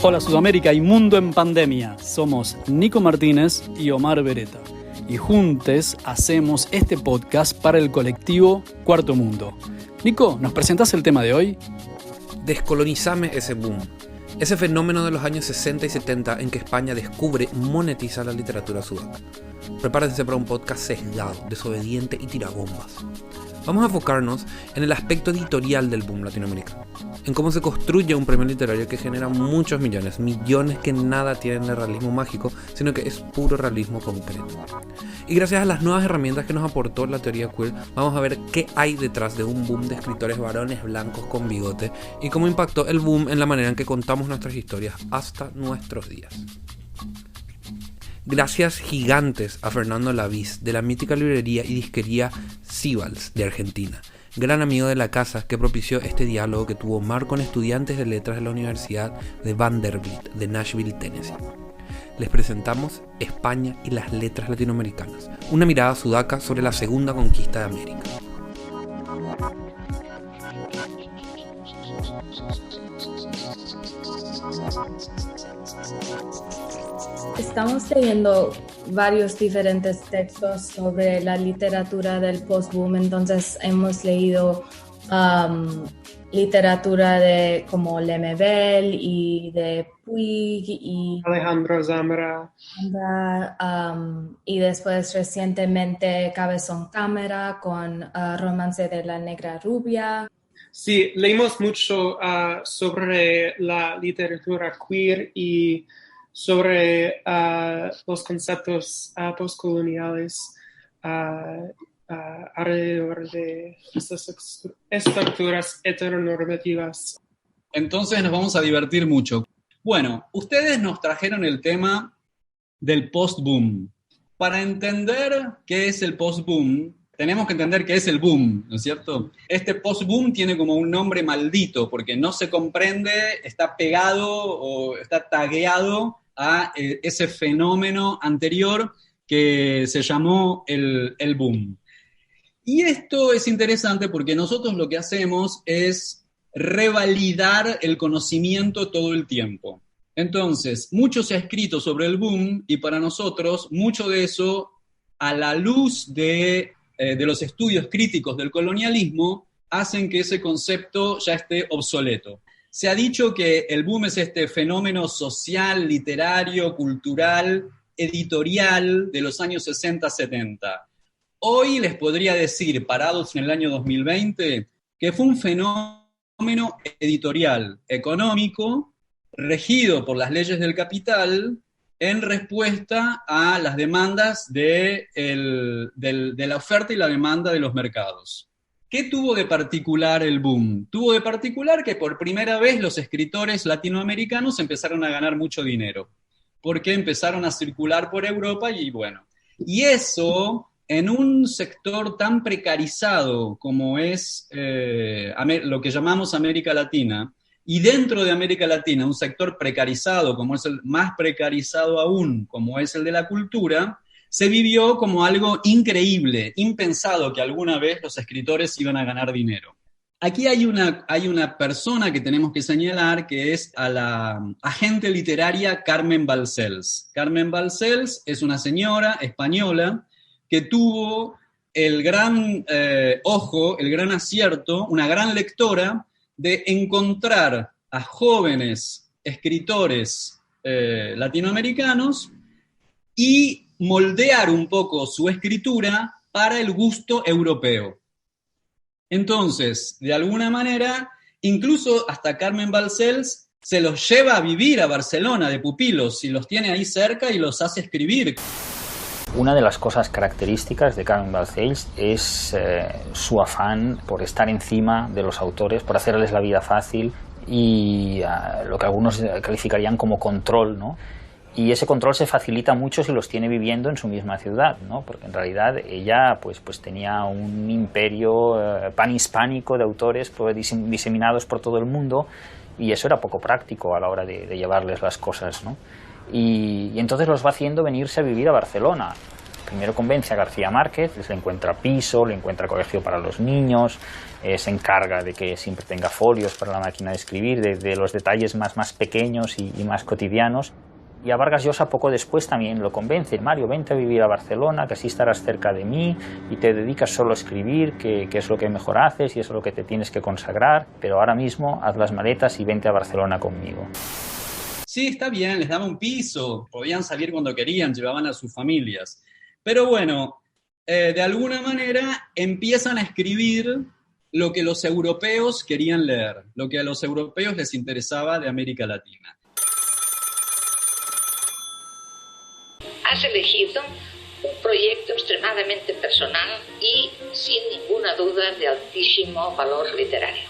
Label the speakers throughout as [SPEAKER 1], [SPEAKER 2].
[SPEAKER 1] Hola Sudamérica y Mundo en Pandemia. Somos Nico Martínez y Omar Beretta. Y juntos hacemos este podcast para el colectivo Cuarto Mundo. Nico, ¿nos presentás el tema de hoy?
[SPEAKER 2] Descolonizame ese boom. Ese fenómeno de los años 60 y 70 en que España descubre y monetiza la literatura sudaca. Prepárense para un podcast sesgado, desobediente y tirabombas. Vamos a enfocarnos en el aspecto editorial del boom latinoamericano, en cómo se construye un premio literario que genera muchos millones que nada tienen de realismo mágico, sino que es puro realismo concreto. Y gracias a las nuevas herramientas que nos aportó la teoría queer, vamos a ver qué hay detrás de un boom de escritores varones blancos con bigote y cómo impactó el boom en la manera en que contamos nuestras historias hasta nuestros días. Gracias gigantes a Fernando Lavís, de la mítica librería y disquería Sibals de Argentina, gran amigo de la casa que propició este diálogo que tuvo Omar con estudiantes de letras de la Universidad de Vanderbilt de Nashville, Tennessee. Les presentamos España y las letras latinoamericanas, una mirada sudaca sobre la segunda conquista de América.
[SPEAKER 3] Estamos leyendo varios diferentes textos sobre la literatura del post-boom, entonces hemos leído literatura de como Lemebel y de Puig y
[SPEAKER 4] Alejandro Zambra.
[SPEAKER 3] Y después recientemente Cabezón Cámara con Romance de la Negra Rubia.
[SPEAKER 4] Sí, leímos mucho sobre la literatura queer y sobre los conceptos postcoloniales alrededor de estas estructuras heteronormativas.
[SPEAKER 5] Entonces nos vamos a divertir mucho. Bueno, ustedes nos trajeron el tema del post-boom. Para entender qué es el post-boom, tenemos que entender qué es el boom, ¿no es cierto? Este post-boom tiene como un nombre maldito porque no se comprende, está pegado o está tagueado a ese fenómeno anterior que se llamó el boom. Y esto es interesante porque nosotros lo que hacemos es revalidar el conocimiento todo el tiempo. Entonces, mucho se ha escrito sobre el boom y para nosotros mucho de eso, a la luz de los estudios críticos del colonialismo, hacen que ese concepto ya esté obsoleto. Se ha dicho que el boom es este fenómeno social, literario, cultural, editorial de los años 60-70. Hoy les podría decir, parados en el año 2020, que fue un fenómeno editorial, económico, regido por las leyes del capital, en respuesta a las demandas de la oferta y la demanda de los mercados. ¿Qué tuvo de particular el boom? Tuvo de particular que por primera vez los escritores latinoamericanos empezaron a ganar mucho dinero, porque empezaron a circular por Europa y eso en un sector tan precarizado como es lo que llamamos América Latina, y dentro de América Latina un sector precarizado como es el más precarizado aún, como es el de la cultura, se vivió como algo increíble, impensado que alguna vez los escritores iban a ganar dinero. Aquí hay una persona que tenemos que señalar, que es a la agente literaria Carmen Balcells. Carmen Balcells es una señora española que tuvo el gran ojo, el gran acierto, una gran lectora de encontrar a jóvenes escritores latinoamericanos y moldear un poco su escritura para el gusto europeo. Entonces, de alguna manera, incluso hasta Carmen Balcells se los lleva a vivir a Barcelona de pupilos y los tiene ahí cerca y los hace escribir.
[SPEAKER 6] Una de las cosas características de Carmen Balcells es su afán por estar encima de los autores, por hacerles la vida fácil y lo que algunos calificarían como control, ¿no? Y ese control se facilita mucho si los tiene viviendo en su misma ciudad, ¿no? Porque en realidad ella pues tenía un imperio panhispánico de autores pues, diseminados por todo el mundo, y eso era poco práctico a la hora de llevarles las cosas, ¿no? Y entonces los va haciendo venirse a vivir a Barcelona. Primero convence a García Márquez, le encuentra piso, le encuentra colegio para los niños, se encarga de que siempre tenga folios para la máquina de escribir, de los detalles más pequeños y más cotidianos. Y a Vargas Llosa poco después también lo convence. Mario, vente a vivir a Barcelona, que así estarás cerca de mí y te dedicas solo a escribir, que es lo que mejor haces y es lo que te tienes que consagrar, pero ahora mismo haz las maletas y vente a Barcelona conmigo.
[SPEAKER 5] Sí, está bien, les daba un piso, podían salir cuando querían, llevaban a sus familias. Pero bueno, de alguna manera empiezan a escribir lo que los europeos querían leer, lo que a los europeos les interesaba de América Latina.
[SPEAKER 7] Has elegido un proyecto extremadamente personal y, sin ninguna duda, de altísimo valor literario.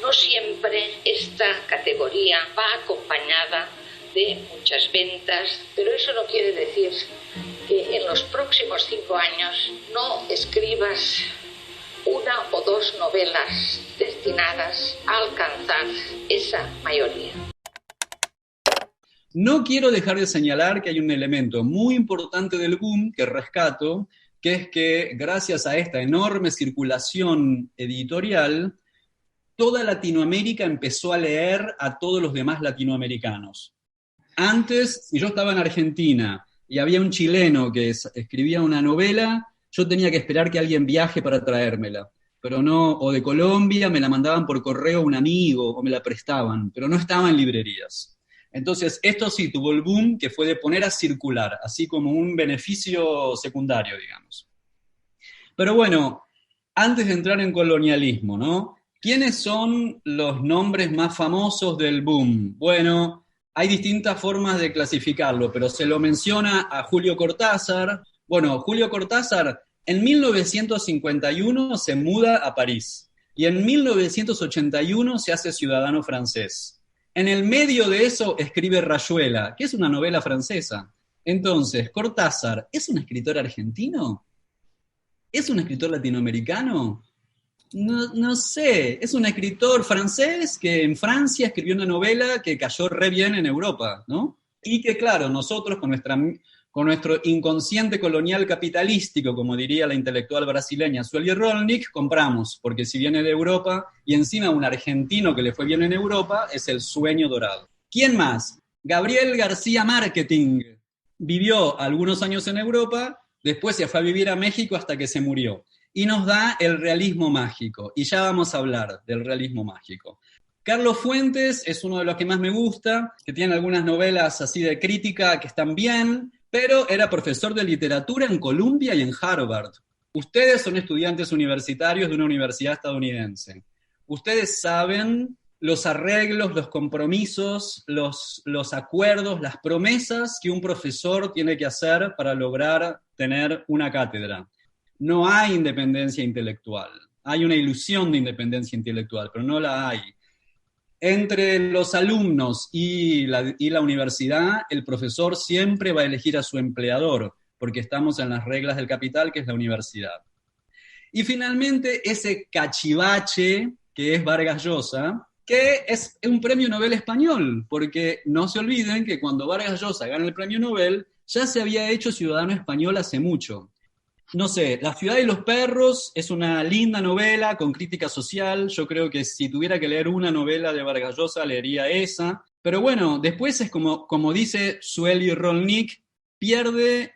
[SPEAKER 7] No siempre esta categoría va acompañada de muchas ventas, pero eso no quiere decir que en los próximos 5 años no escribas una o dos novelas destinadas a alcanzar esa mayoría.
[SPEAKER 5] No quiero dejar de señalar que hay un elemento muy importante del boom que rescato, que es que gracias a esta enorme circulación editorial, toda Latinoamérica empezó a leer a todos los demás latinoamericanos. Antes, si yo estaba en Argentina y había un chileno que escribía una novela, yo tenía que esperar que alguien viaje para traérmela. Pero no, o de Colombia me la mandaban por correo un amigo o me la prestaban, pero no estaba en librerías. Entonces, esto sí tuvo el boom que fue de poner a circular, así como un beneficio secundario, digamos. Pero bueno, antes de entrar en colonialismo, ¿no? ¿Quiénes son los nombres más famosos del boom? Bueno, hay distintas formas de clasificarlo, pero se lo menciona a Julio Cortázar. Bueno, Julio Cortázar en 1951 se muda a París y en 1981 se hace ciudadano francés. En el medio de eso escribe Rayuela, que es una novela francesa. Entonces, Cortázar, ¿es un escritor argentino? ¿Es un escritor latinoamericano? No sé, es un escritor francés que en Francia escribió una novela que cayó re bien en Europa, ¿no? Y que, claro, nosotros con nuestro inconsciente colonial capitalístico, como diría la intelectual brasileña Sueli Rolnik, compramos, porque si viene de Europa, y encima un argentino que le fue bien en Europa, es el sueño dorado. ¿Quién más? Gabriel García Márquez vivió algunos años en Europa, después se fue a vivir a México hasta que se murió. Y nos da el realismo mágico, y ya vamos a hablar del realismo mágico. Carlos Fuentes es uno de los que más me gusta, que tiene algunas novelas así de crítica que están bien, pero era profesor de literatura en Columbia y en Harvard. Ustedes son estudiantes universitarios de una universidad estadounidense. Ustedes saben los arreglos, los compromisos, los acuerdos, las promesas que un profesor tiene que hacer para lograr tener una cátedra. No hay independencia intelectual. Hay una ilusión de independencia intelectual, pero no la hay. Entre los alumnos y la universidad, el profesor siempre va a elegir a su empleador, porque estamos en las reglas del capital, que es la universidad. Y finalmente, ese cachivache que es Vargas Llosa, que es un premio Nobel español, porque no se olviden que cuando Vargas Llosa gana el premio Nobel, ya se había hecho ciudadano español hace mucho. No sé, La ciudad y los perros es una linda novela con crítica social. Yo creo que si tuviera que leer una novela de Vargas Llosa, leería esa. Pero bueno, después es como dice Sueli Rolnik, pierde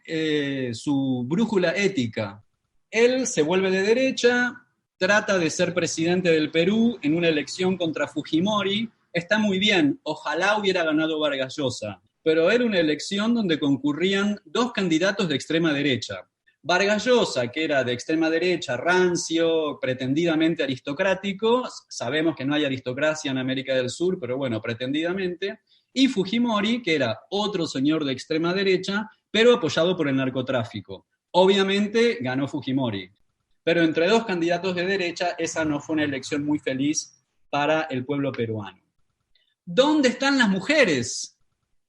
[SPEAKER 5] su brújula ética. Él se vuelve de derecha, trata de ser presidente del Perú en una elección contra Fujimori. Está muy bien, ojalá hubiera ganado Vargas Llosa, pero era una elección donde concurrían 2 candidatos de extrema derecha. Vargas Llosa, que era de extrema derecha, rancio, pretendidamente aristocrático, sabemos que no hay aristocracia en América del Sur, pero bueno, pretendidamente, y Fujimori, que era otro señor de extrema derecha, pero apoyado por el narcotráfico. Obviamente ganó Fujimori, pero entre 2 candidatos de derecha, esa no fue una elección muy feliz para el pueblo peruano. ¿Dónde están las mujeres?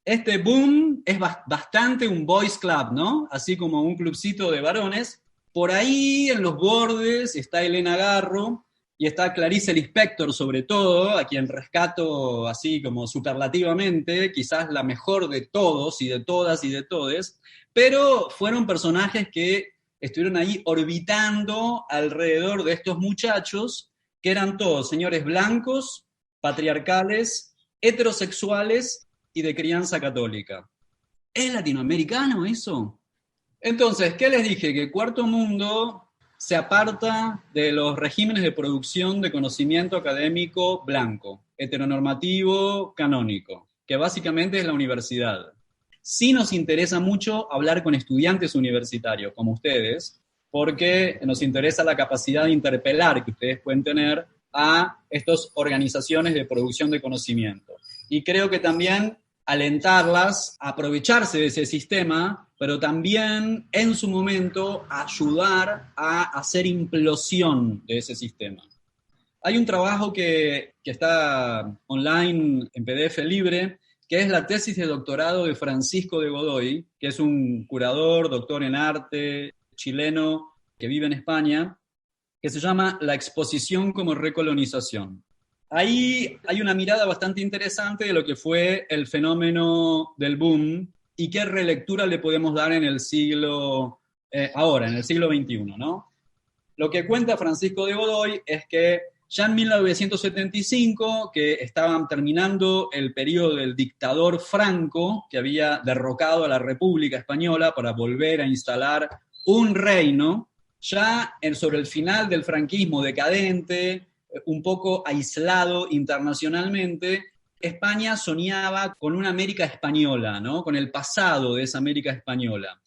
[SPEAKER 5] Este boom es bastante un boys club, ¿no? Así como un clubcito de varones. Por ahí en los bordes está Elena Garro y está Clarice Lispector, sobre todo, a quien rescato así como superlativamente, quizás la mejor de todos y de todas y de todes, pero fueron personajes que estuvieron ahí orbitando alrededor de estos muchachos, que eran todos señores blancos, patriarcales, heterosexuales y de crianza católica. ¿Es latinoamericano eso? Entonces, ¿qué les dije? Que Cuarto Mundo se aparta de los regímenes de producción de conocimiento académico blanco, heteronormativo, canónico, que básicamente es la universidad. Sí nos interesa mucho hablar con estudiantes universitarios, como ustedes, porque nos interesa la capacidad de interpelar que ustedes pueden tener a estas organizaciones de producción de conocimiento. Y creo que también alentarlas a aprovecharse de ese sistema, pero también en su momento ayudar a hacer implosión de ese sistema. Hay un trabajo que está online en PDF libre, que es la tesis de doctorado de Francisco de Godoy, que es un curador, doctor en arte, chileno, que vive en España, que se llama La exposición como recolonización. Ahí hay una mirada bastante interesante de lo que fue el fenómeno del boom y qué relectura le podemos dar en el siglo, ahora, en el siglo XXI, ¿no? Lo que cuenta Francisco de Godoy es que ya en 1975, que estaban terminando el periodo del dictador Franco, que había derrocado a la República Española para volver a instalar un reino, ya sobre el final del franquismo decadente, un poco aislado internacionalmente, España soñaba con una América española, ¿no? Con el pasado de esa América española.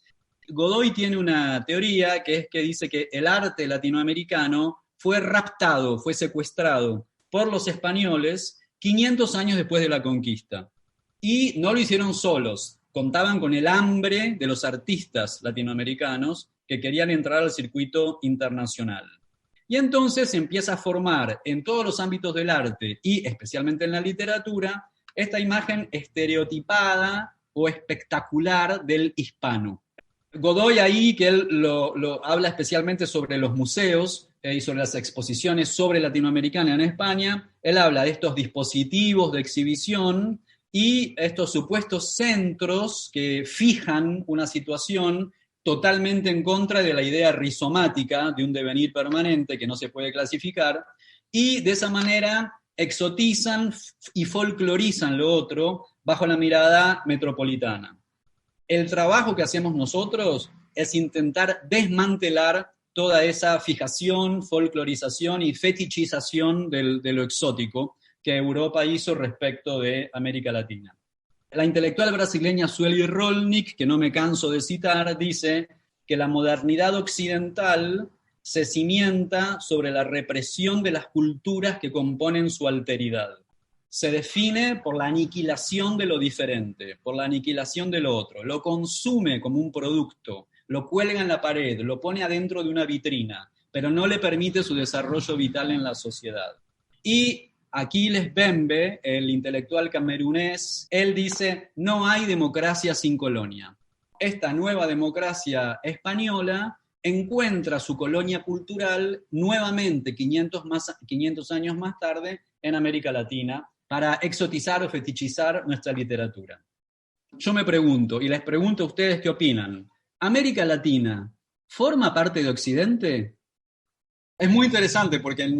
[SPEAKER 5] Godoy tiene una teoría que es que dice que el arte latinoamericano fue raptado, fue secuestrado por los españoles 500 años después de la conquista. Y no lo hicieron solos, contaban con el hambre de los artistas latinoamericanos que querían entrar al circuito internacional. Y entonces se empieza a formar en todos los ámbitos del arte y especialmente en la literatura esta imagen estereotipada o espectacular del hispano. Godoy ahí, que él lo habla especialmente sobre los museos y sobre las exposiciones sobre latinoamericana en España, él habla de estos dispositivos de exhibición y estos supuestos centros que fijan una situación totalmente en contra de la idea rizomática de un devenir permanente que no se puede clasificar, y de esa manera exotizan y folclorizan lo otro bajo la mirada metropolitana. El trabajo que hacemos nosotros es intentar desmantelar toda esa fijación, folclorización y fetichización de lo exótico que Europa hizo respecto de América Latina. La intelectual brasileña Sueli Rolnik, que no me canso de citar, dice que la modernidad occidental se cimienta sobre la represión de las culturas que componen su alteridad. Se define por la aniquilación de lo diferente, por la aniquilación de lo otro. Lo consume como un producto, lo cuelga en la pared, lo pone adentro de una vitrina, pero no le permite su desarrollo vital en la sociedad. Y Aquiles Bembe, el intelectual camerunés, él dice, no hay democracia sin colonia. Esta nueva democracia española encuentra su colonia cultural nuevamente 500 años más tarde en América Latina para exotizar o fetichizar nuestra literatura. Yo me pregunto, y les pregunto a ustedes qué opinan, ¿América Latina forma parte de Occidente? Es muy interesante porque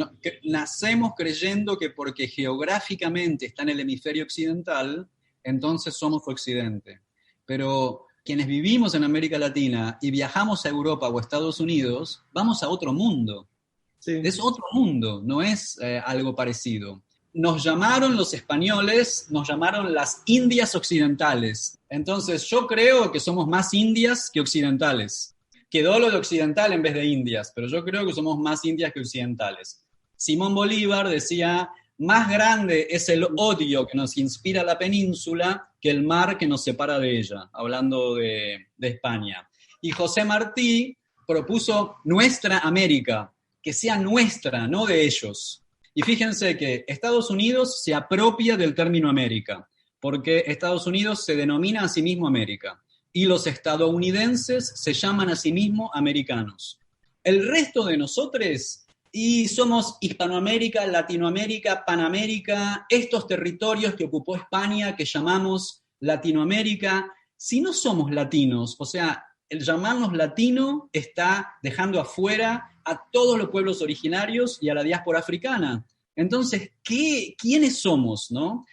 [SPEAKER 5] nacemos creyendo que porque geográficamente está en el hemisferio occidental, entonces somos Occidente. Pero quienes vivimos en América Latina y viajamos a Europa o Estados Unidos, vamos a otro mundo. Sí. Es otro mundo, no es algo parecido. Nos llamaron los españoles, nos llamaron las Indias occidentales. Entonces yo creo que somos más indias que occidentales. Quedó lo de occidental en vez de indias, pero yo creo que somos más indias que occidentales. Simón Bolívar decía, más grande es el odio que nos inspira la península que el mar que nos separa de ella, hablando de España. Y José Martí propuso nuestra América, que sea nuestra, no de ellos. Y fíjense que Estados Unidos se apropia del término América, porque Estados Unidos se denomina a sí mismo América y los estadounidenses se llaman a sí mismos americanos. El resto de nosotros, y somos Hispanoamérica, Latinoamérica, Panamérica, estos territorios que ocupó España, que llamamos Latinoamérica. Si no somos latinos, o sea, el llamarnos latino está dejando afuera a todos los pueblos originarios y a la diáspora africana. Entonces, ¿quiénes somos, no?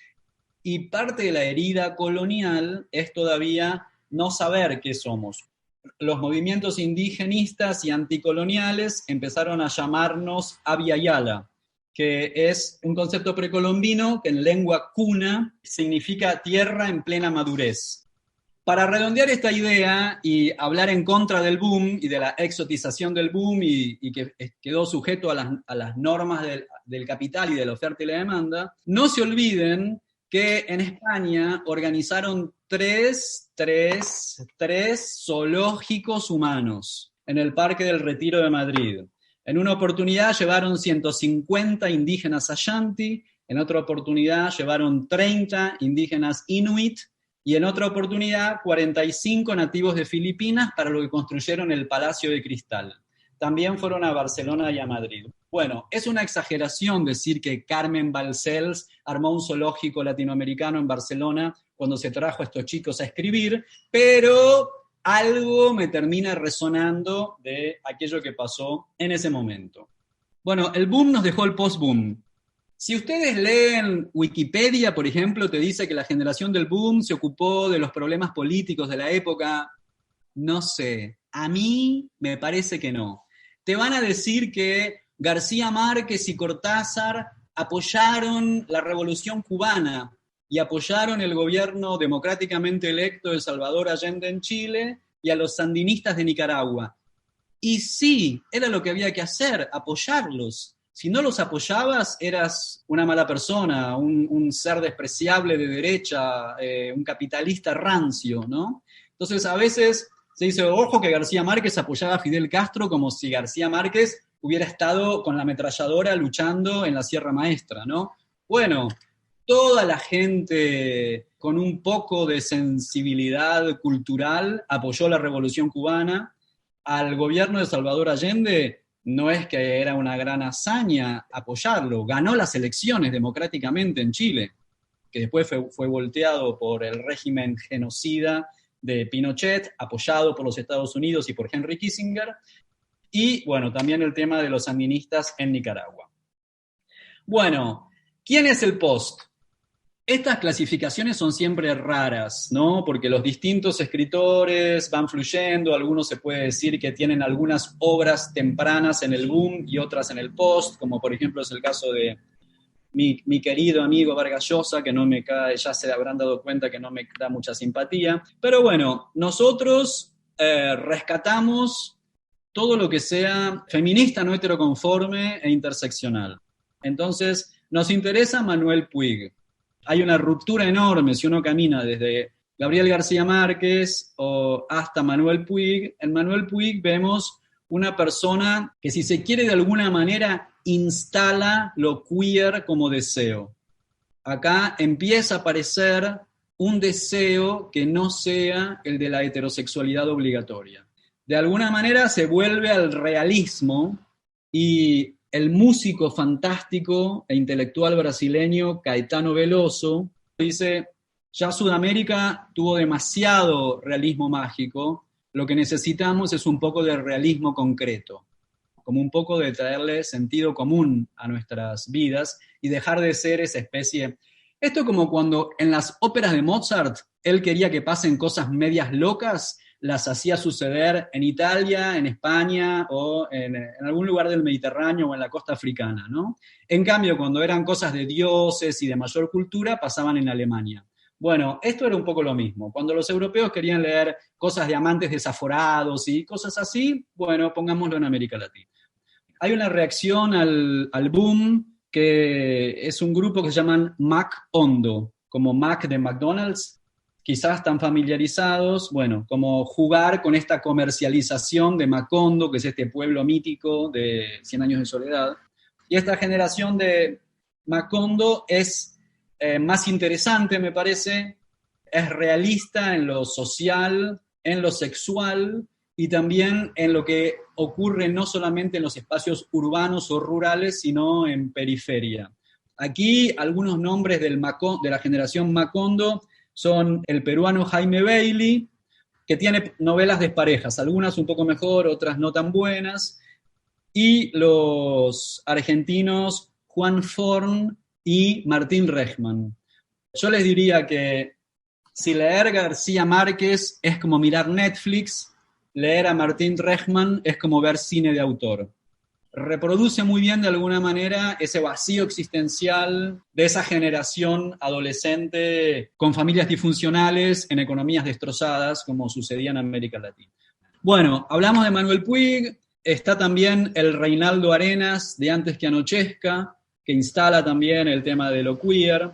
[SPEAKER 5] Y parte de la herida colonial es todavía no saber qué somos. Los movimientos indigenistas y anticoloniales empezaron a llamarnos Abya Yala, que es un concepto precolombino que en lengua cuna significa tierra en plena madurez. Para redondear esta idea y hablar en contra del boom y de la exotización del boom y que quedó sujeto a las normas del capital y de la oferta y la demanda, no se olviden que en España organizaron tres zoológicos humanos en el Parque del Retiro de Madrid. En una oportunidad llevaron 150 indígenas Ashanti, en otra oportunidad llevaron 30 indígenas Inuit, y en otra oportunidad 45 nativos de Filipinas para lo que construyeron el Palacio de Cristal. También fueron a Barcelona y a Madrid. Bueno, es una exageración decir que Carmen Balcells armó un zoológico latinoamericano en Barcelona cuando se trajo a estos chicos a escribir, pero algo me termina resonando de aquello que pasó en ese momento. Bueno, el boom nos dejó el post-boom. Si ustedes leen Wikipedia, por ejemplo, te dice que la generación del boom se ocupó de los problemas políticos de la época. No sé, a mí me parece que no. Te van a decir que García Márquez y Cortázar apoyaron la Revolución Cubana y apoyaron el gobierno democráticamente electo de Salvador Allende en Chile y a los sandinistas de Nicaragua. Y sí, era lo que había que hacer, apoyarlos. Si no los apoyabas, eras una mala persona, un ser despreciable de derecha, un capitalista rancio, ¿no? Entonces, a veces se dice, ojo que García Márquez apoyaba a Fidel Castro como si García Márquez hubiera estado con la ametralladora luchando en la Sierra Maestra, ¿no? Bueno, toda la gente con un poco de sensibilidad cultural apoyó la Revolución Cubana. Al gobierno de Salvador Allende no es que era una gran hazaña apoyarlo, ganó las elecciones democráticamente en Chile, que después fue volteado por el régimen genocida de Pinochet, apoyado por los Estados Unidos y por Henry Kissinger, y bueno, también el tema de los sandinistas en Nicaragua. Bueno, ¿quién es el post? Estas clasificaciones son siempre raras, ¿no? Porque los distintos escritores van fluyendo, algunos se puede decir que tienen algunas obras tempranas en el boom y otras en el post, como por ejemplo es el caso de mi querido amigo Vargas Llosa, que no me cae, ya se habrán dado cuenta que no me da mucha simpatía. Pero bueno, nosotros rescatamos todo lo que sea feminista, no heteroconforme e interseccional. Entonces, nos interesa Manuel Puig. Hay una ruptura enorme si uno camina desde Gabriel García Márquez hasta Manuel Puig. En Manuel Puig vemos una persona que, si se quiere de alguna manera, instala lo queer como deseo. Acá empieza a aparecer un deseo que no sea el de la heterosexualidad obligatoria. De alguna manera se vuelve al realismo y el músico fantástico e intelectual brasileño Caetano Veloso dice, ya Sudamérica tuvo demasiado realismo mágico, lo que necesitamos es un poco de realismo concreto, como un poco de traerle sentido común a nuestras vidas y dejar de ser esa especie. Esto como cuando en las óperas de Mozart él quería que pasen cosas medias locas, las hacía suceder en Italia, en España o en algún lugar del Mediterráneo o en la costa africana, ¿no? En cambio, cuando eran cosas de dioses y de mayor cultura, pasaban en Alemania. Bueno, esto era un poco lo mismo. Cuando los europeos querían leer cosas de amantes desaforados y cosas así, bueno, pongámoslo en América Latina. Hay una reacción al boom que es un grupo que se llaman Mac Hondo, como Mac de McDonald's. Quizás están familiarizados, bueno, como jugar con esta comercialización de Macondo, que es este pueblo mítico de 100 años de soledad. Y esta generación de Macondo es más interesante, me parece. Es realista en lo social, en lo sexual y también en lo que ocurre no solamente en los espacios urbanos o rurales, sino en periferia. Aquí algunos nombres de la generación Macondo son el peruano Jaime Bailey, que tiene novelas desparejas, algunas un poco mejor, otras no tan buenas, y los argentinos Juan Forn y Martín Rejman. Yo les diría que si leer García Márquez es como mirar Netflix, leer a Martín Rejman es como ver cine de autor. Reproduce muy bien de alguna manera ese vacío existencial de esa generación adolescente con familias disfuncionales en economías destrozadas como sucedía en América Latina. Bueno, hablamos de Manuel Puig, está también el Reinaldo Arenas de Antes que anochezca, que instala también el tema de lo queer.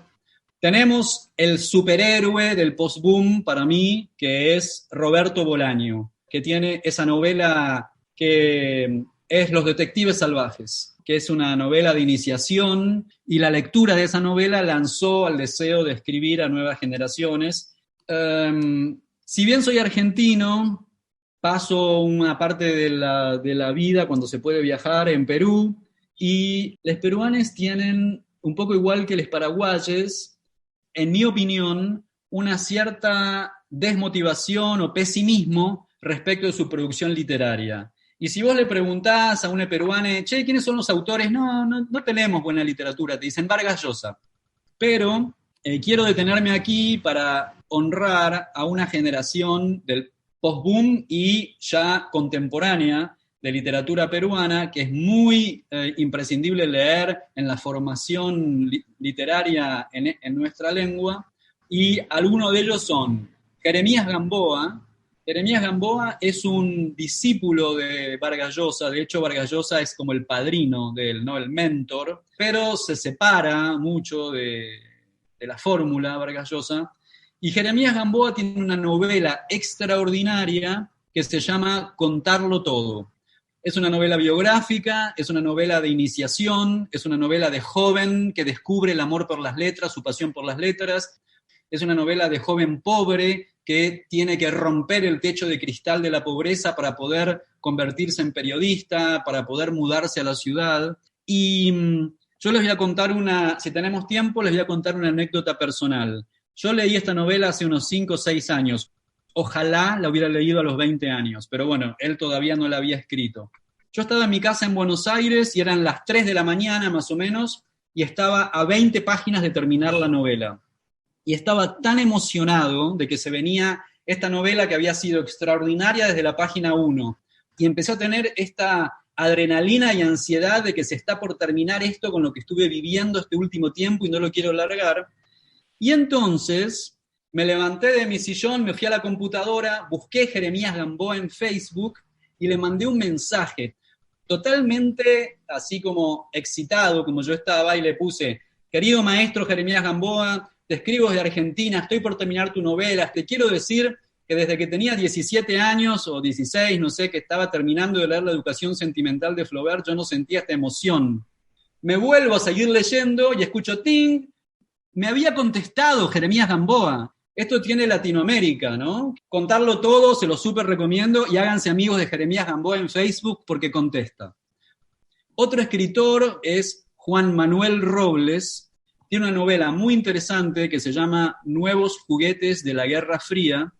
[SPEAKER 5] Tenemos el superhéroe del post-boom para mí, que es Roberto Bolaño, que tiene esa novela que es Los Detectives Salvajes, que es una novela de iniciación, y la lectura de esa novela lanzó al deseo de escribir a nuevas generaciones. Si bien soy argentino, paso una parte de la vida cuando se puede viajar en Perú, y los peruanos tienen, un poco igual que los paraguayes, en mi opinión, una cierta desmotivación o pesimismo respecto de su producción literaria. Y si vos le preguntás a un peruano, che, ¿quiénes son los autores? No tenemos buena literatura, te dicen Vargas Llosa. Pero quiero detenerme aquí para honrar a una generación del post-boom y ya contemporánea de literatura peruana, que es muy imprescindible leer en la formación literaria en nuestra lengua, y algunos de ellos son Jeremías Gamboa. Jeremías Gamboa es un discípulo de Vargas Llosa, de hecho Vargas Llosa es como el padrino de él, ¿no? El mentor, pero se separa mucho de la fórmula Vargas Llosa, y Jeremías Gamboa tiene una novela extraordinaria que se llama Contarlo Todo. Es una novela biográfica, es una novela de iniciación, es una novela de joven que descubre el amor por las letras, su pasión por las letras, es una novela de joven pobre que tiene que romper el techo de cristal de la pobreza para poder convertirse en periodista, para poder mudarse a la ciudad. Y yo les voy a contar si tenemos tiempo, les voy a contar una anécdota personal. Yo leí esta novela hace unos 5 o 6 años. Ojalá la hubiera leído a los 20 años, pero bueno, él todavía no la había escrito. Yo estaba en mi casa en Buenos Aires y eran las 3 de la mañana más o menos, y estaba a 20 páginas de terminar la novela. Y estaba tan emocionado de que se venía esta novela que había sido extraordinaria desde la página 1. Y empecé a tener esta adrenalina y ansiedad de que se está por terminar esto con lo que estuve viviendo este último tiempo y no lo quiero largar. Y entonces me levanté de mi sillón, me fui a la computadora, busqué Jeremías Gamboa en Facebook y le mandé un mensaje totalmente así como excitado, como yo estaba, y le puse: querido maestro Jeremías Gamboa, te escribo desde Argentina, estoy por terminar tu novela, te quiero decir que desde que tenía 17 años o 16, no sé, que estaba terminando de leer La Educación Sentimental de Flaubert, yo no sentía esta emoción. Me vuelvo a seguir leyendo y escucho ting. Me había contestado Jeremías Gamboa. Esto tiene Latinoamérica, ¿no? Contarlo todo, se lo súper recomiendo, y háganse amigos de Jeremías Gamboa en Facebook porque contesta. Otro escritor es Juan Manuel Robles. Tiene una novela muy interesante que se llama Nuevos juguetes de la Guerra Fría.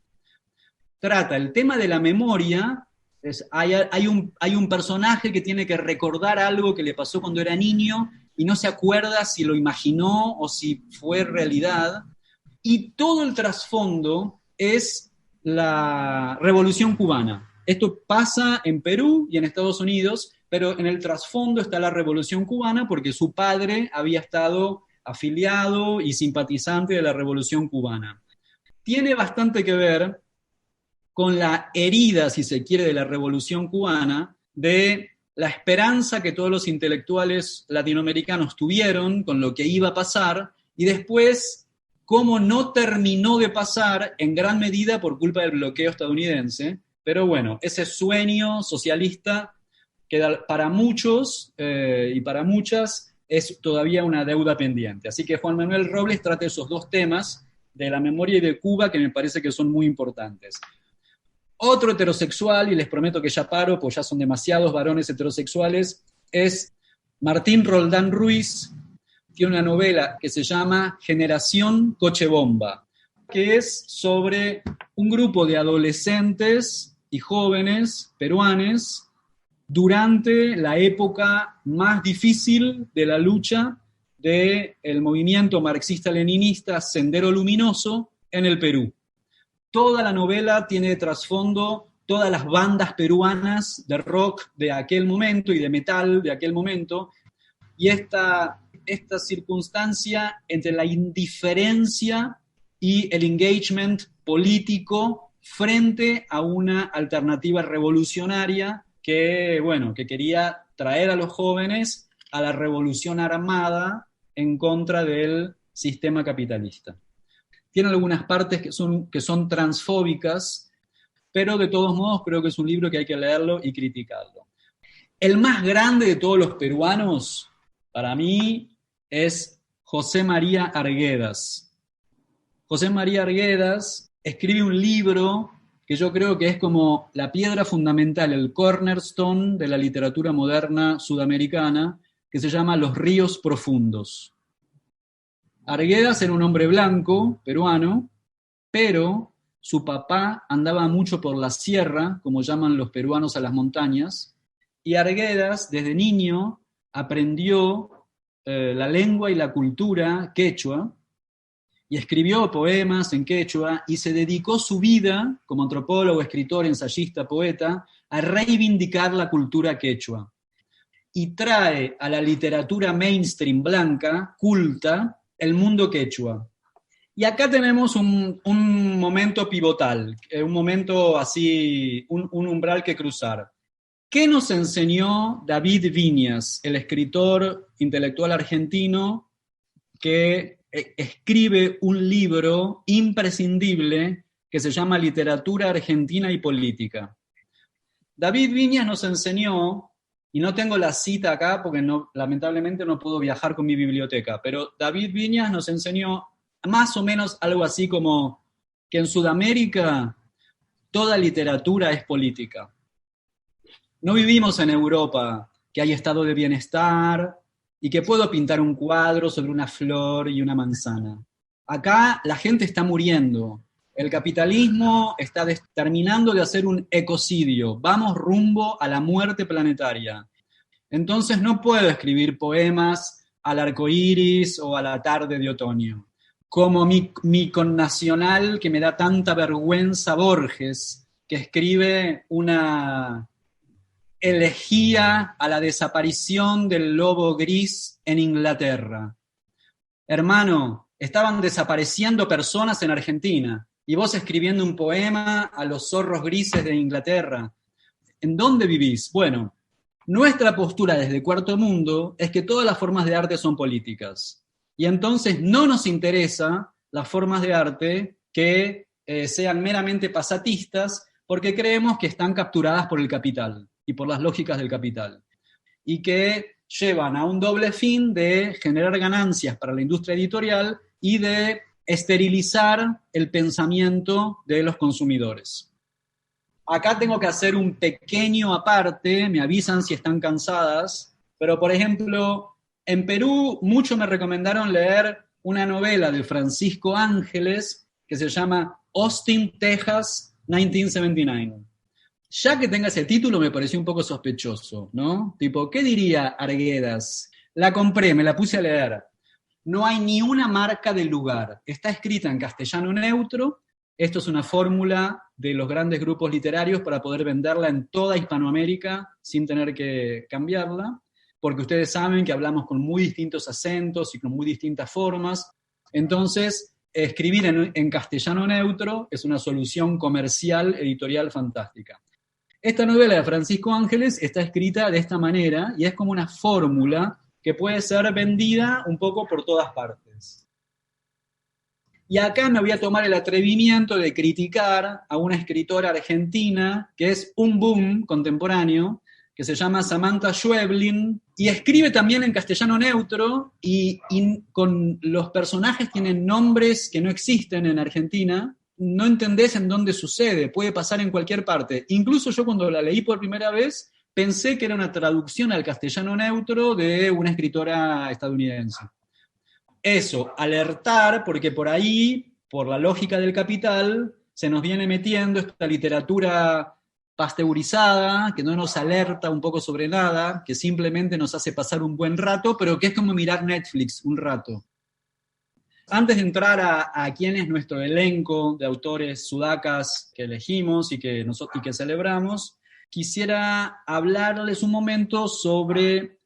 [SPEAKER 5] Trata el tema de la memoria. Hay un personaje que tiene que recordar algo que le pasó cuando era niño y no se acuerda si lo imaginó o si fue realidad. Y todo el trasfondo es la Revolución Cubana. Esto pasa en Perú y en Estados Unidos, pero en el trasfondo está la Revolución Cubana porque su padre había estado afiliado y simpatizante de la Revolución Cubana. Tiene bastante que ver con la herida, si se quiere, de la Revolución Cubana, de la esperanza que todos los intelectuales latinoamericanos tuvieron con lo que iba a pasar, y después cómo no terminó de pasar en gran medida por culpa del bloqueo estadounidense. Pero bueno, ese sueño socialista que para muchos y para muchas es todavía una deuda pendiente. Así que Juan Manuel Robles trata esos dos temas de la memoria y de Cuba que me parece que son muy importantes. Otro heterosexual, y les prometo que ya paro, pues ya son demasiados varones heterosexuales, es Martín Roldán Ruiz. Tiene una novela que se llama Generación Coche Bomba, que es sobre un grupo de adolescentes y jóvenes peruanos durante la época más difícil de la lucha del movimiento marxista-leninista Sendero Luminoso en el Perú. Toda la novela tiene de trasfondo todas las bandas peruanas de rock de aquel momento y de metal de aquel momento, y esta circunstancia entre la indiferencia y el engagement político frente a una alternativa revolucionaria que quería traer a los jóvenes a la revolución armada en contra del sistema capitalista. Tiene algunas partes que son transfóbicas, pero de todos modos creo que es un libro que hay que leerlo y criticarlo. El más grande de todos los peruanos, para mí, es José María Arguedas. José María Arguedas escribe un libro que yo creo que es como la piedra fundamental, el cornerstone de la literatura moderna sudamericana, que se llama Los ríos profundos. Arguedas era un hombre blanco, peruano, pero su papá andaba mucho por la sierra, como llaman los peruanos a las montañas, y Arguedas desde niño aprendió la lengua y la cultura quechua, y escribió poemas en quechua, y se dedicó su vida, como antropólogo, escritor, ensayista, poeta, a reivindicar la cultura quechua. Y trae a la literatura mainstream blanca, culta, el mundo quechua. Y acá tenemos un momento pivotal, un momento así, un umbral que cruzar. ¿Qué nos enseñó David Viñas, el escritor intelectual argentino que escribe un libro imprescindible que se llama Literatura Argentina y Política? David Viñas nos enseñó, y no tengo la cita acá porque lamentablemente no puedo viajar con mi biblioteca, pero David Viñas nos enseñó más o menos algo así como que en Sudamérica toda literatura es política. No vivimos en Europa, que hay estado de bienestar y que puedo pintar un cuadro sobre una flor y una manzana. Acá la gente está muriendo. El capitalismo está terminando de hacer un ecocidio. Vamos rumbo a la muerte planetaria. Entonces no puedo escribir poemas al arco iris o a la tarde de otoño. Como mi connacional que me da tanta vergüenza, Borges, que escribe una elegía a la desaparición del lobo gris en Inglaterra. Hermano, estaban desapareciendo personas en Argentina. Y vos escribiendo un poema a los zorros grises de Inglaterra. ¿En dónde vivís? Bueno, nuestra postura desde Cuarto Mundo es que todas las formas de arte son políticas. Y entonces no nos interesa las formas de arte que sean meramente pasatistas, porque creemos que están capturadas por el capital y por las lógicas del capital. Y que llevan a un doble fin de generar ganancias para la industria editorial y de esterilizar el pensamiento de los consumidores. Acá tengo que hacer un pequeño aparte, me avisan si están cansadas, pero por ejemplo, en Perú mucho me recomendaron leer una novela de Francisco Ángeles que se llama Austin, Texas, 1979. Ya que tenga ese título me pareció un poco sospechoso, ¿no? Tipo, ¿qué diría Arguedas? La compré, me la puse a leer. No hay ni una marca del lugar. Está escrita en castellano neutro. Esto es una fórmula de los grandes grupos literarios para poder venderla en toda Hispanoamérica sin tener que cambiarla, porque ustedes saben que hablamos con muy distintos acentos y con muy distintas formas. Entonces, escribir en castellano neutro es una solución comercial, editorial fantástica. Esta novela de Francisco Ángeles está escrita de esta manera y es como una fórmula que puede ser vendida un poco por todas partes. Y acá me voy a tomar el atrevimiento de criticar a una escritora argentina que es un boom contemporáneo, que se llama Samantha Schweblin, y escribe también en castellano neutro, y con los personajes tienen nombres que no existen en Argentina, no entendés en dónde sucede, puede pasar en cualquier parte. Incluso yo cuando la leí por primera vez, pensé que era una traducción al castellano neutro de una escritora estadounidense. Eso, alertar, porque por ahí, por la lógica del capital, se nos viene metiendo esta literatura pasteurizada, que no nos alerta un poco sobre nada, que simplemente nos hace pasar un buen rato, pero que es como mirar Netflix un rato. Antes de entrar a quién es nuestro elenco de autores sudacas que elegimos y que celebramos, quisiera hablarles un momento sobre,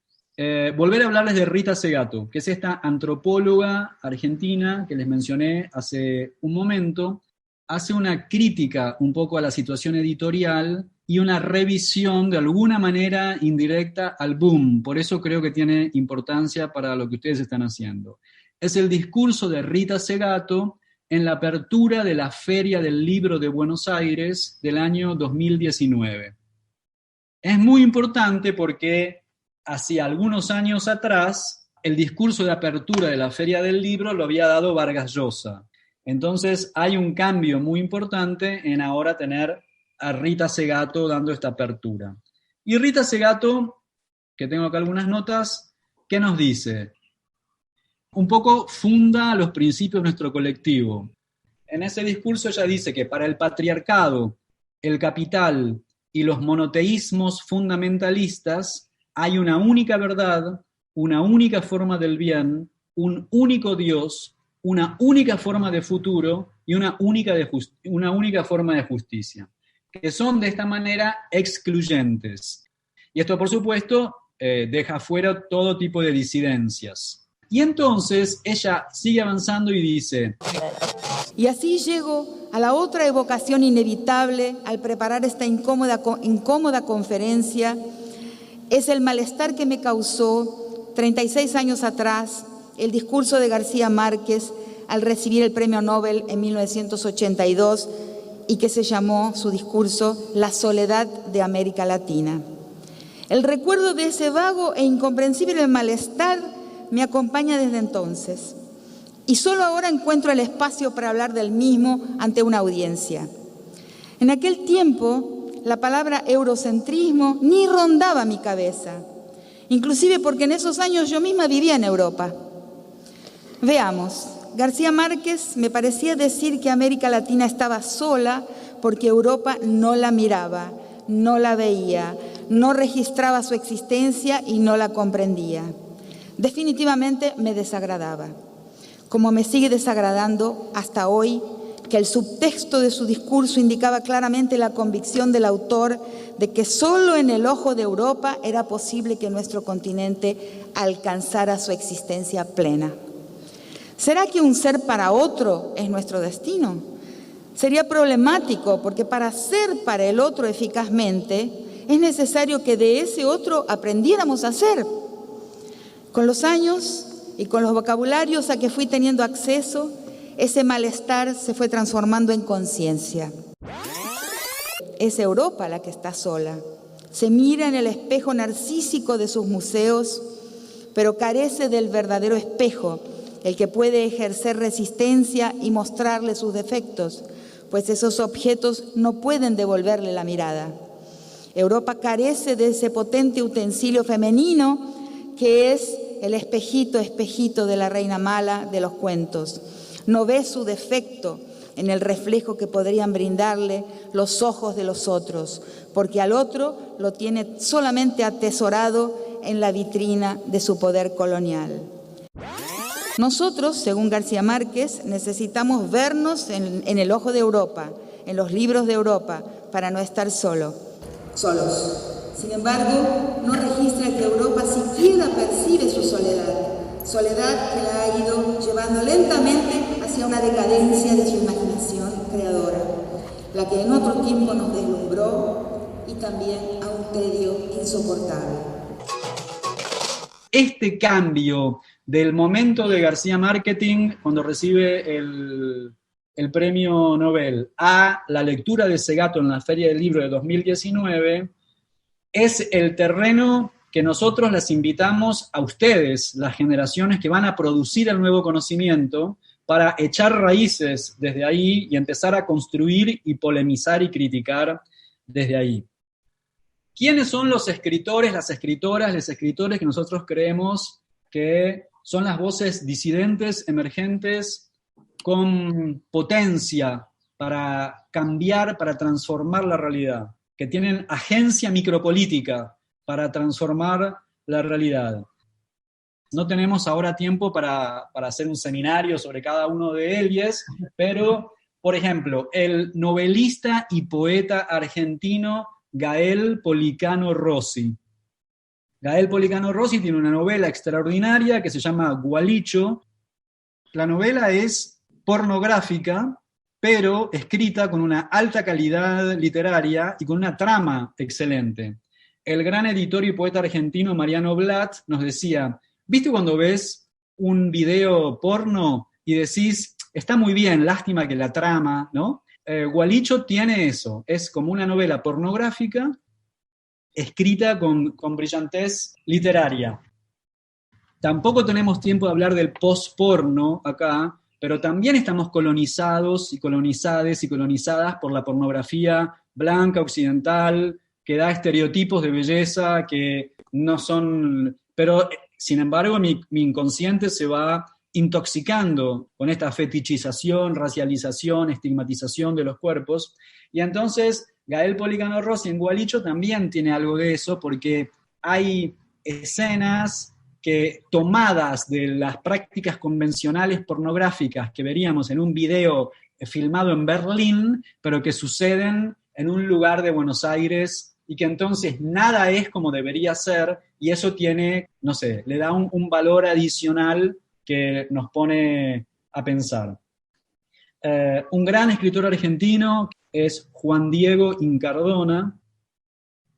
[SPEAKER 5] volver a hablarles de Rita Segato, que es esta antropóloga argentina que les mencioné hace un momento. Hace una crítica un poco a la situación editorial y una revisión de alguna manera indirecta al boom. Por eso creo que tiene importancia para lo que ustedes están haciendo. Es el discurso de Rita Segato en la apertura de la Feria del Libro de Buenos Aires del año 2019. Es muy importante porque hacía algunos años atrás el discurso de apertura de la Feria del Libro lo había dado Vargas Llosa. Entonces hay un cambio muy importante en ahora tener a Rita Segato dando esta apertura. Y Rita Segato, que tengo acá algunas notas, ¿qué nos dice? Un poco funda los principios de nuestro colectivo. En ese discurso ella dice que para el patriarcado, el capital y los monoteísmos fundamentalistas hay una única verdad, una única forma del bien, un único Dios, una única forma de futuro y una única forma de justicia, que son de esta manera excluyentes. Y esto, por supuesto, deja fuera todo tipo de disidencias. Y entonces ella sigue avanzando y dice:
[SPEAKER 8] y así llego a la otra evocación inevitable al preparar esta incómoda conferencia, es el malestar que me causó 36 años atrás el discurso de García Márquez al recibir el Premio Nobel en 1982 y que se llamó su discurso La soledad de América Latina. El recuerdo de ese vago e incomprensible malestar me acompaña desde entonces y solo ahora encuentro el espacio para hablar del mismo ante una audiencia. En aquel tiempo la palabra eurocentrismo ni rondaba mi cabeza, inclusive porque en esos años yo misma vivía en Europa. Veamos, García Márquez me parecía decir que América Latina estaba sola porque Europa no la miraba, no la veía, no registraba su existencia y no la comprendía. Definitivamente me desagradaba, como me sigue desagradando hasta hoy que el subtexto de su discurso indicaba claramente la convicción del autor de que solo en el ojo de Europa era posible que nuestro continente alcanzara su existencia plena. ¿Será que un ser para otro es nuestro destino? Sería problemático porque para ser para el otro eficazmente es necesario que de ese otro aprendiéramos a ser. Con los años y con los vocabularios a que fui teniendo acceso, ese malestar se fue transformando en conciencia. Es Europa la que está sola. Se mira en el espejo narcísico de sus museos, pero carece del verdadero espejo, el que puede ejercer resistencia y mostrarle sus defectos, pues esos objetos no pueden devolverle la mirada. Europa carece de ese potente utensilio femenino que es el espejito de la reina mala de los cuentos. No ve su defecto en el reflejo que podrían brindarle los ojos de los otros, porque al otro lo tiene solamente atesorado en la vitrina de su poder colonial. Nosotros, según García Márquez, necesitamos vernos en el ojo de Europa, en los libros de Europa, para no estar solos. Sin embargo, no registra que Europa siquiera percibe su soledad que la ha ido llevando lentamente hacia una decadencia de su imaginación creadora, la que en otro tiempo nos deslumbró y también a un tedio insoportable.
[SPEAKER 5] Este cambio del momento de García Márquez cuando recibe el premio Nobel a la lectura de Segato en la Feria del Libro de 2019
[SPEAKER 1] es el terreno que nosotros les invitamos a ustedes, las generaciones que van a producir el nuevo conocimiento, para echar raíces desde ahí y empezar a construir y polemizar y criticar desde ahí. ¿Quiénes son los escritores, las escritoras, los escritores que nosotros creemos que son las voces disidentes, emergentes, con potencia para cambiar, para transformar la realidad, que tienen agencia micropolítica para transformar la realidad? No tenemos ahora tiempo para hacer un seminario sobre cada uno de ellos, pero, por ejemplo, el novelista y poeta argentino Gael Policano Rossi. Gael Policano Rossi tiene una novela extraordinaria que se llama Gualicho. La novela es pornográfica, pero escrita con una alta calidad literaria y con una trama excelente. El gran editor y poeta argentino Mariano Blatt nos decía: ¿viste cuando ves un video porno y decís, está muy bien, lástima que la trama, ¿no? Gualicho tiene eso, es como una novela pornográfica escrita con brillantez literaria. Tampoco tenemos tiempo de hablar del post-porno acá, pero también estamos colonizados y colonizades y colonizadas por la pornografía blanca, occidental, que da estereotipos de belleza que no son... Pero, sin embargo, mi inconsciente se va intoxicando con esta fetichización, racialización, estigmatización de los cuerpos. Y entonces, Gael Policano Rossi en Gualicho también tiene algo de eso, porque hay escenas que, tomadas de las prácticas convencionales pornográficas que veríamos en un video filmado en Berlín, pero que suceden en un lugar de Buenos Aires, y que entonces nada es como debería ser, y eso tiene, no sé, le da un valor adicional que nos pone a pensar. Un gran escritor argentino es Juan Diego Incardona.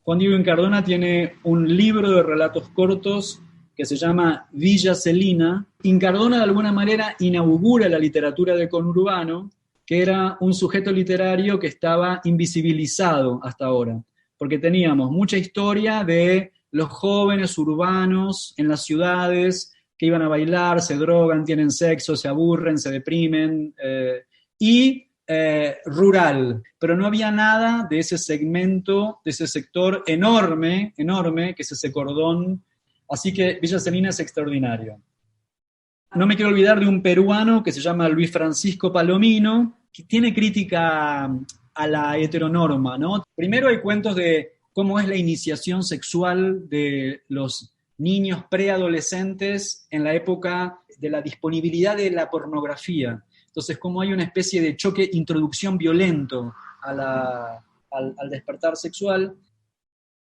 [SPEAKER 1] Juan Diego Incardona tiene un libro de relatos cortos que se llama Villa Celina. Incardona de alguna manera inaugura la literatura de conurbano, que era un sujeto literario que estaba invisibilizado hasta ahora, porque teníamos mucha historia de los jóvenes urbanos en las ciudades que iban a bailar, se drogan, tienen sexo, se aburren, se deprimen, y rural, pero no había nada de ese segmento, de ese sector enorme, que es ese cordón. Así que Villa Celina es extraordinario. No me quiero olvidar de un peruano que se llama Luis Francisco Palomino, que tiene crítica a la heteronorma, ¿no? Primero hay cuentos de cómo es la iniciación sexual de los niños preadolescentes en la época de la disponibilidad de la pornografía. Entonces, cómo hay una especie de choque, introducción violento al despertar sexual.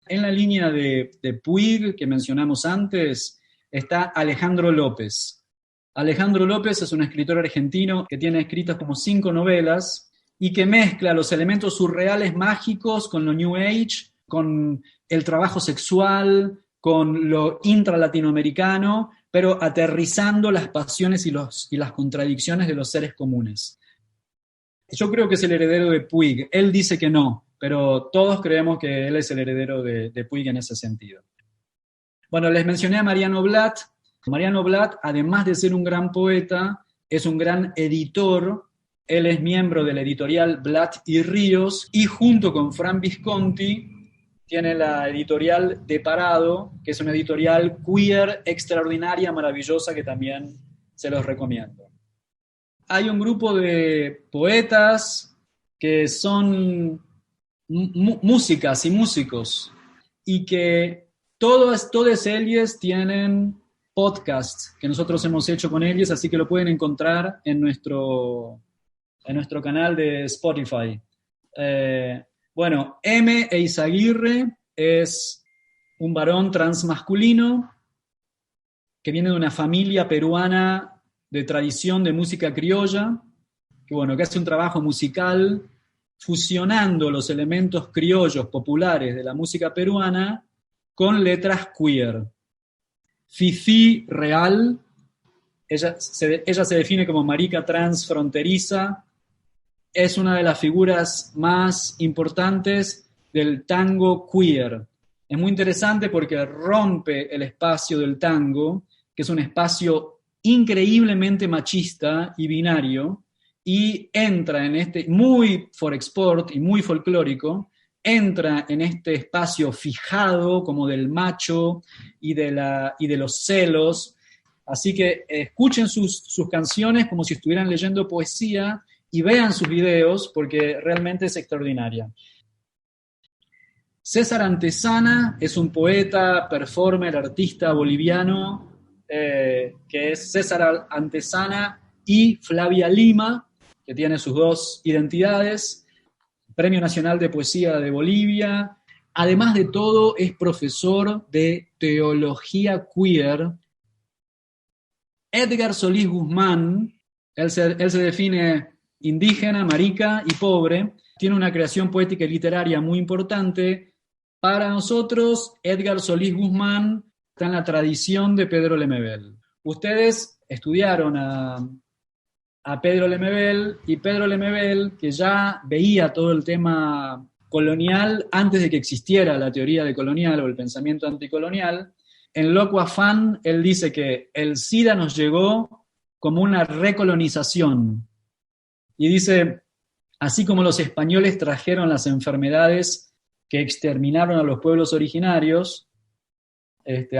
[SPEAKER 1] En la línea de Puig, que mencionamos antes, está Alejandro López. Alejandro López es un escritor argentino que tiene escritas como 5 novelas y que mezcla los elementos surreales mágicos con lo New Age, con el trabajo sexual, con lo intralatinoamericano, pero aterrizando las pasiones y las contradicciones de los seres comunes. Yo creo que es el heredero de Puig. Él dice que no, pero todos creemos que él es el heredero de Puig en ese sentido. Bueno, les mencioné a Mariano Blatt. Mariano Blatt, además de ser un gran poeta, es un gran editor. Él es miembro de la editorial Blatt y Ríos, y junto con Fran Visconti tiene la editorial De Parado, que es una editorial queer extraordinaria, maravillosa, que también se los recomiendo. Hay un grupo de poetas que son músicas y músicos, y que todos ellos tienen podcasts que nosotros hemos hecho con ellos, así que lo pueden encontrar en nuestro canal de Spotify. Bueno, M. Eizaguirre es un varón transmasculino que viene de una familia peruana de tradición de música criolla, que hace un trabajo musical fusionando los elementos criollos populares de la música peruana con letras queer. Fifi Real, ella se define como marica transfronteriza, es una de las figuras más importantes del tango queer. Es muy interesante porque rompe el espacio del tango, que es un espacio increíblemente machista y binario, y entra en este, muy for export y muy folclórico, entra en este espacio fijado como del macho y de los celos. Así que escuchen sus canciones como si estuvieran leyendo poesía y vean sus videos porque realmente es extraordinaria. César Antezana es un poeta, performer, artista boliviano, que es César Antezana y Flavia Lima, que tiene sus dos identidades, Premio Nacional de Poesía de Bolivia. Además de todo, es profesor de teología queer. Edgar Solís Guzmán, él se define indígena, marica y pobre, tiene una creación poética y literaria muy importante. Para nosotros, Edgar Solís Guzmán está en la tradición de Pedro Lemebel. Ustedes estudiaron a Pedro Lemebel, y Pedro Lemebel, que ya veía todo el tema colonial antes de que existiera la teoría de colonial o el pensamiento anticolonial, en Loco Afán, él dice que el SIDA nos llegó como una recolonización. Y dice, así como los españoles trajeron las enfermedades que exterminaron a los pueblos originarios,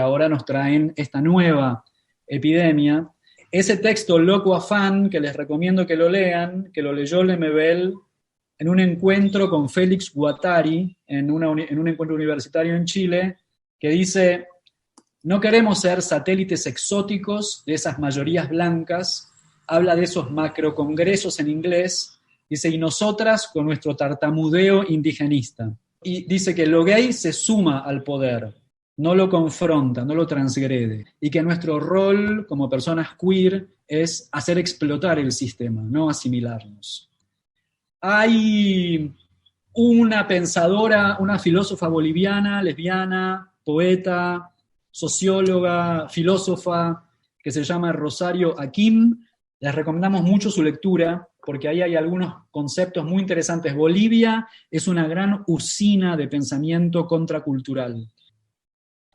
[SPEAKER 1] ahora nos traen esta nueva epidemia. Ese texto, Loco Afán, que les recomiendo que lo lean, que lo leyó Lemebel en un encuentro con Félix Guattari, en un encuentro universitario en Chile, que dice: no queremos ser satélites exóticos de esas mayorías blancas, habla de esos macrocongresos en inglés, dice, y nosotras con nuestro tartamudeo indigenista. Y dice que lo gay se suma al poder, no lo confronta, no lo transgrede, y que nuestro rol como personas queer es hacer explotar el sistema, no asimilarnos. Hay una pensadora, una filósofa boliviana, lesbiana, poeta, socióloga, filósofa, que se llama Rosario Akim. Les recomendamos mucho su lectura, porque ahí hay algunos conceptos muy interesantes. Bolivia es una gran usina de pensamiento contracultural.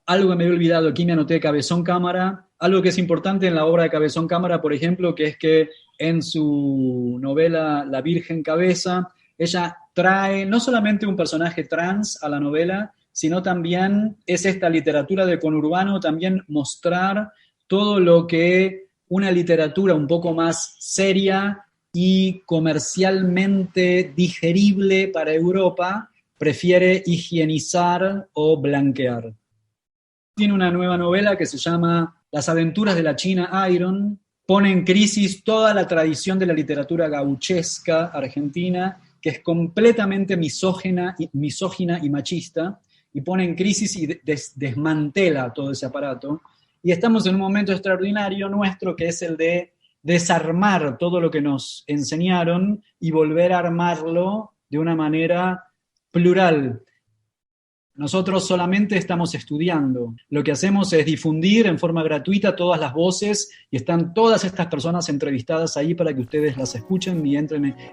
[SPEAKER 1] Algo que me había olvidado, aquí me anoté Cabezón Cámara, algo que es importante en la obra de Cabezón Cámara, por ejemplo, que es que en su novela La Virgen Cabeza, ella trae no solamente un personaje trans a la novela, sino también es esta literatura de conurbano, también mostrar todo lo que una literatura un poco más seria y comercialmente digerible para Europa prefiere higienizar o blanquear. Tiene una nueva novela que se llama Las aventuras de la China Iron, pone en crisis toda la tradición de la literatura gauchesca argentina, que es completamente misógina y machista, y pone en crisis y desmantela todo ese aparato. Y estamos en un momento extraordinario nuestro, que es el de desarmar todo lo que nos enseñaron y volver a armarlo de una manera plural. Nosotros solamente estamos estudiando. Lo que hacemos es difundir en forma gratuita todas las voces, y están todas estas personas entrevistadas ahí para que ustedes las escuchen y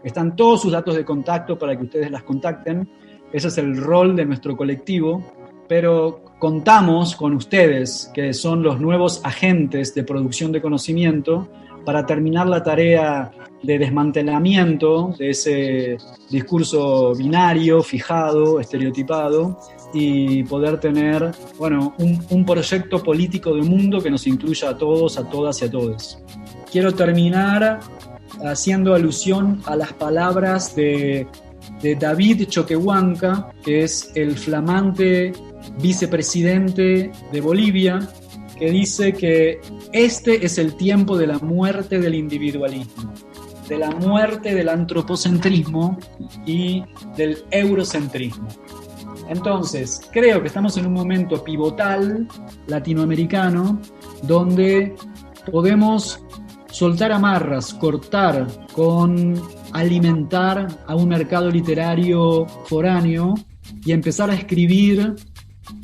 [SPEAKER 1] están todos sus datos de contacto para que ustedes las contacten. Ese es el rol de nuestro colectivo, pero contamos con ustedes, que son los nuevos agentes de producción de conocimiento, para terminar la tarea de desmantelamiento de ese discurso binario, fijado, estereotipado, y poder tener, un proyecto político de mundo que nos incluya a todos, a todas y a todos. Quiero terminar haciendo alusión a las palabras de David Choquehuanca, que es el flamante vicepresidente de Bolivia, que dice que este es el tiempo de la muerte del individualismo, de la muerte del antropocentrismo y del eurocentrismo. Entonces, creo que estamos en un momento pivotal latinoamericano donde podemos soltar amarras, cortar con alimentar a un mercado literario foráneo y empezar a escribir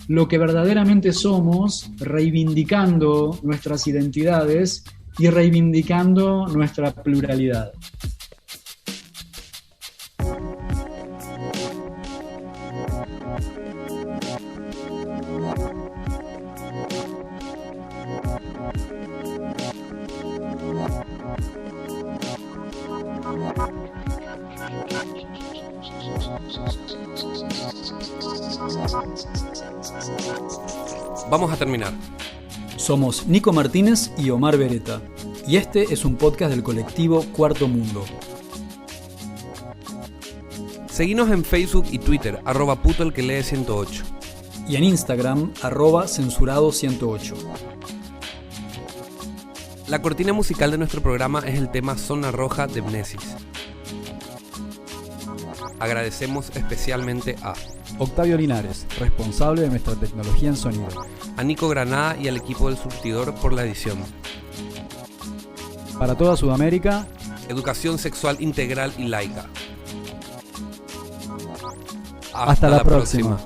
[SPEAKER 1] lo que verdaderamente somos, reivindicando nuestras identidades y reivindicando nuestra pluralidad.
[SPEAKER 2] Vamos a terminar.
[SPEAKER 1] Somos Nico Martínez y Omar Beretta, y este es un podcast del colectivo Cuarto Mundo.
[SPEAKER 2] Seguinos en Facebook y Twitter, @putoelquelee108.
[SPEAKER 1] Y en Instagram, @censurado108.
[SPEAKER 2] La cortina musical de nuestro programa es el tema Zona Roja de Mnesis. Agradecemos especialmente a
[SPEAKER 1] Octavio Linares, responsable de nuestra tecnología en sonido.
[SPEAKER 2] a Nico Granada y al equipo del Surtidor por la edición.
[SPEAKER 1] Para toda Sudamérica,
[SPEAKER 2] Educación sexual integral y laica.
[SPEAKER 1] hasta la próxima.